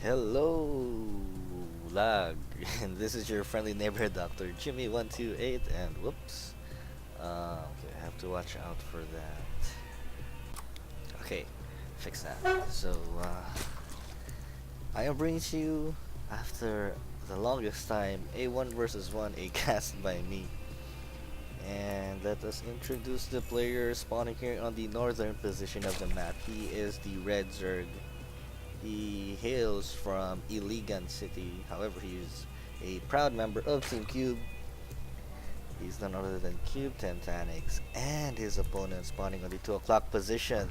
Hello, lag, and this is your friendly neighborhood doctor, Jimmy128, and whoops. Okay, I have to watch out for that. Okay, fix that. So, I am bringing to you, after the longest time, a 1 versus 1, a cast by me. And let us introduce the player spawning here on the northern position of the map. He is the Red Zerg. He hails from Iligan City. However, he is a proud member of Team Cube. He's none other than CubeTantanix. And his opponent spawning on the 2 o'clock position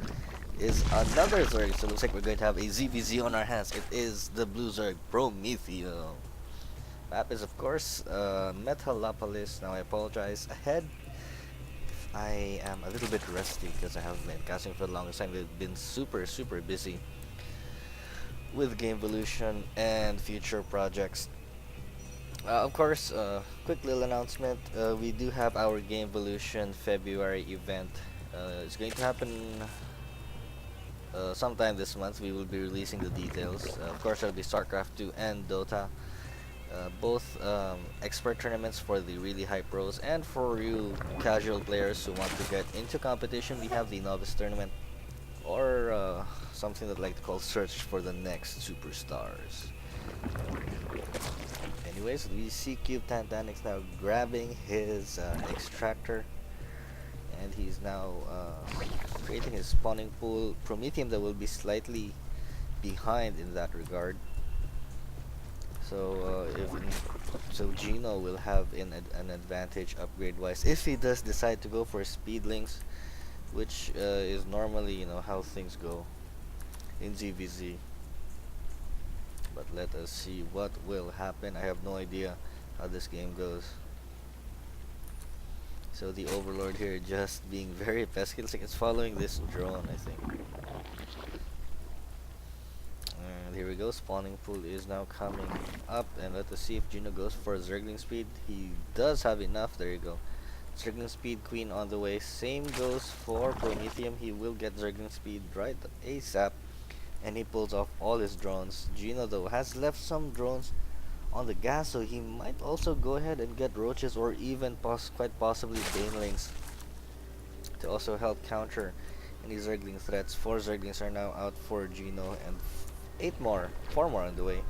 is another Zerg. So it looks like we're going to have a ZVZ on our hands. It is the blue Zerg, Promethium. Map is, of course, Metalopolis. Now I apologize ahead. I am a little bit rusty because I haven't been casting for the longest time. We've been super busy with Game Evolution and future projects. Of course, quick little announcement. We do have our Game Evolution February event. It's going to happen sometime this month. We will be releasing the details. Of course, it'll be StarCraft 2 and Dota. Both expert tournaments for the really high pros, and for you casual players who want to get into competition, we have the novice tournament, or something that I like to call search for the next superstars. Anyways, we see CubeTantanix now grabbing his extractor, and he's now creating his spawning pool. Promethium that will be slightly behind in that regard. So Gino will have an advantage upgrade wise if he does decide to go for speed links, which is normally how things go in ZVZ. But let us see what will happen. I have no idea how this game goes. So the Overlord here just being very pesky. Looks like it's following this drone, I think. And here we go. Spawning pool is now coming up, and let us see if Gino goes for Zergling speed. He does have enough. There you go. Zergling speed, Queen on the way. Same goes for Promethium. He will get Zergling speed right ASAP, and he pulls off all his drones. Gino though has left some drones on the gas, so he might also go ahead and get roaches, or even quite possibly banelings to also help counter any Zergling threats. 4 Zerglings are now out for Gino, and 4 more on the way.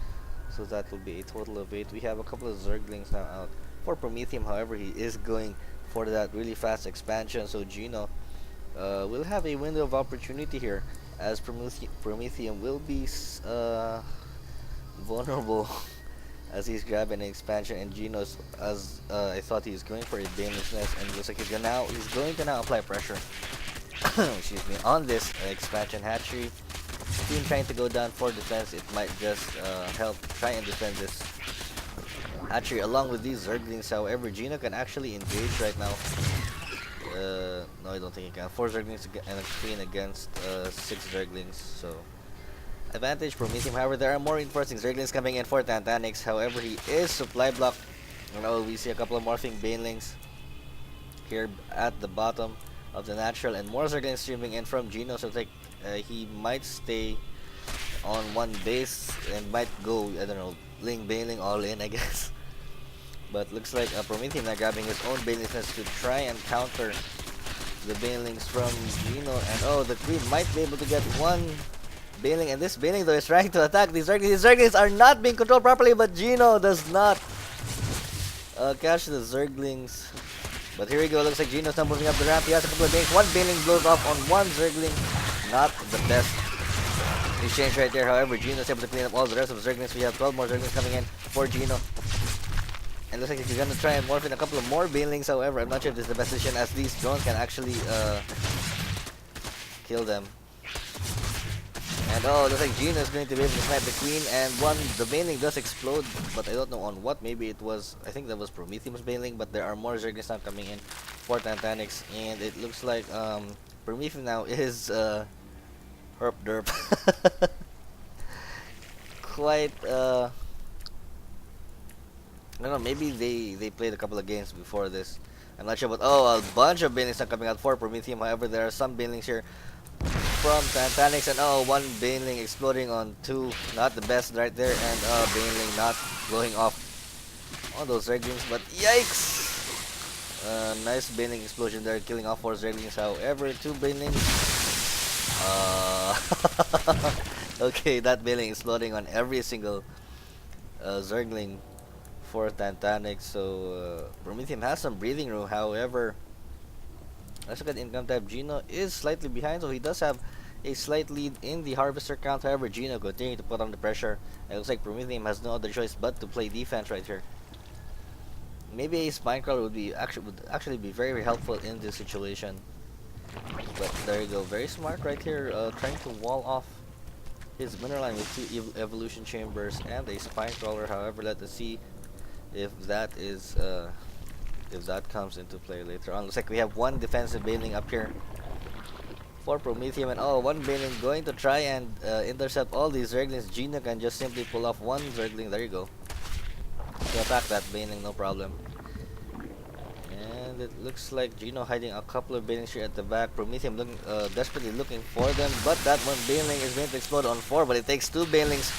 So that will be a total of 8. We have a couple of Zerglings now out for Promethium. However, he is going for that really fast expansion, so Gino will have a window of opportunity here, as Promethium will be vulnerable as he's grabbing an expansion, and Gino's, as I thought, he's going for a Baneless Nest, and it looks like he's going to now apply pressure excuse me, on this expansion hatchery. Team trying to go down for defense. It might just help try and defend this hatchery along with these Zerglings. However, Gino can actually engage right now. No, I don't think he can. 4 Zerglings and a Queen against 6 Zerglings, so advantage Promethium. However, there are more reinforcing Zerglings coming in for Tantanix. However, he is supply blocked. We see a couple of morphing Banelings here at the bottom of the natural, and more Zerglings streaming in from Gino. So like he might stay on one base and might go, I don't know, Ling Bailing all in, I guess. But looks like Promethium now grabbing his own Banelings to try and counter the Banelings from Gino. And the Queen might be able to get one Bailing, and this Bailing though is trying to attack these Zerglings. These Zerglings are not being controlled properly, but Gino does not catch the Zerglings. But here we go. Looks like Gino's now moving up the ramp. He has a couple of Banelings. One Bailing blows off on one Zergling. Not the best exchange right there. However, Gino's able to clean up all the rest of the Zerglings. We have 12 more Zerglings coming in for Gino. And looks like he's gonna try and morph in a couple of more Banelings. However, I'm not sure if this is the best decision, as these drones can actually kill them. And looks like Gino is going to be able to snipe the Queen, and the Baneling does explode, but I don't know on what. Maybe it was, I think that was Prometheum's Baneling, but there are more Zerglings now coming in for Tantanix, and it looks like Promethium now is herp derp. Quite I don't know, maybe they played a couple of games before this. I'm not sure, but a bunch of Banelings are coming out for Promethium. However, there are some Banelings here from Tantanix, and one Baneling exploding on two. Not the best right there, and Baneling not blowing off on those Zerglings, but yikes! Nice Baneling explosion there, killing off 4 Zerglings. However, 2 Banelings. Okay, that Baneling exploding on every single Zergling for Tantanix. So Promethium has some breathing room. However, let's look at income type. Gino is slightly behind, so he does have a slight lead in the harvester count. However, Gino continuing to put on the pressure. It looks like Promethium has no other choice but to play defense right here. Maybe a Spinecrawler would actually be very, very helpful in this situation. But there you go, very smart right here, trying to wall off his mineral line with 2 evolution chambers and a Spinecrawler. However, let us see if that is if that comes into play later on. Looks like we have 1 defensive Baneling up here for Promethium, and 1 Baneling going to try and intercept all these Zerglings. Gino can just simply pull off 1 Zergling. There you go. To attack that Baneling, no problem. And it looks like Gino hiding a couple of Banelings here at the back. Promethium looking, desperately looking for them, but that 1 Baneling is going to explode on 4, but it takes 2 Banelings.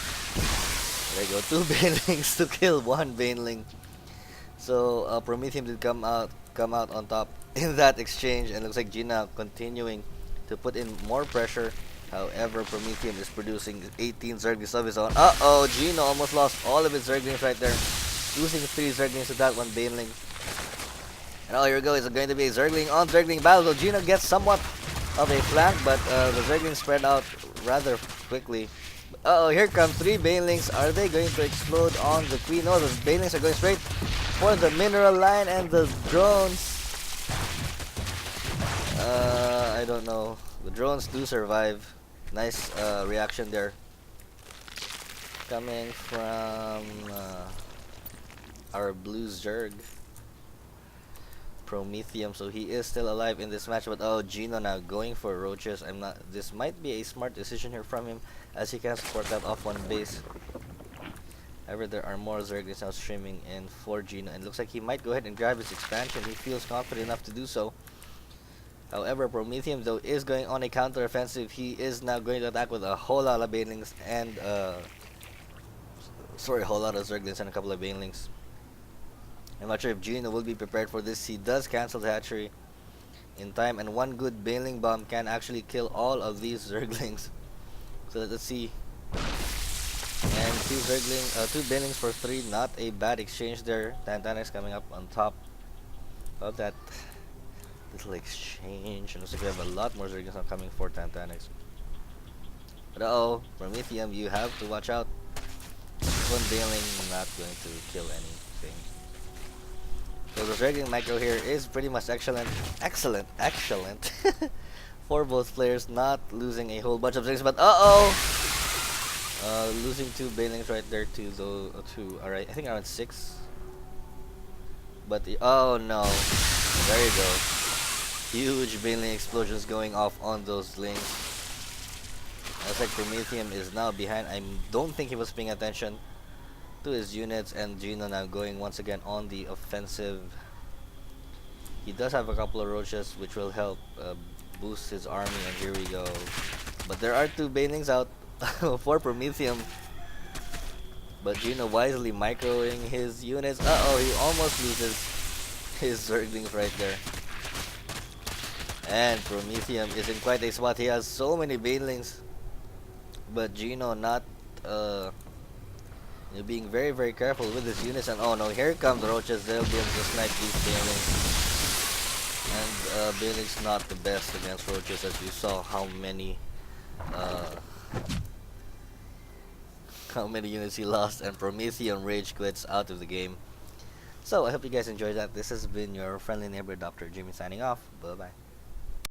There you go, 2 Banelings to kill 1 Baneling. So Promethium did come out on top in that exchange, and looks like Gino continuing to put in more pressure. However, Promethium is producing 18 Zerglings of his own. Gino almost lost all of his Zerglings right there, losing 3 Zerglings to that 1 Baneling. And here we go, it's going to be a Zergling on Zergling battle. So Gino gets somewhat of a flank, but the Zerglings spread out rather quickly. Here come 3 Banelings. Are they going to explode on the Queen? No, the Banelings are going straight for the mineral line, and the drones. I don't know. The drones do survive. Nice reaction there, coming from our blue Zerg, Promethium. So he is still alive in this match, but Gino now going for roaches. This might be a smart decision here from him, as he can support that off 1 base. However, there are more Zerglings now streaming in for Gino, and looks like he might go ahead and grab his expansion. He feels confident enough to do so. However, Promethium though is going on a counter offensive. He is now going to attack with a whole lot of Banelings and a whole lot of Zerglings and a couple of Banelings. I'm not sure if Gino will be prepared for this. He does cancel the hatchery in time, and 1 good Baneling bomb can actually kill all of these Zerglings. So let's see. And 2 Banelings for 3, not a bad exchange there. Tantanix coming up on top of that little exchange. And looks like we have a lot more Zerglings now coming for Tantanix. But Promethium, you have to watch out. 1 Baneling not going to kill anything. So the Zergling micro here is pretty much excellent for both players, not losing a whole bunch of things, but losing 2 Banelings right there to alright, I think around 6. But oh no, there you go. Huge Baneling explosions going off on those links. Looks like Promethium is now behind. I don't think he was paying attention to his units, and Gino now going once again on the offensive. He does have a couple of roaches which will help boost his army, and here we go. But there are 2 Banelings out for Promethium, but Gino wisely microing his units. He almost loses his Zerglings right there. And Promethium is in quite a spot. He has so many Banelings, but Gino not being very, very careful with his units. And oh no, here comes the roaches. They'll be able to snipe these Banelings. And Baneling's not the best against roaches, as you saw how many units he lost, and Promethium rage quits out of the game. So I hope you guys enjoyed that. This has been your friendly neighbor Dr. Jimmy signing off. Bye bye.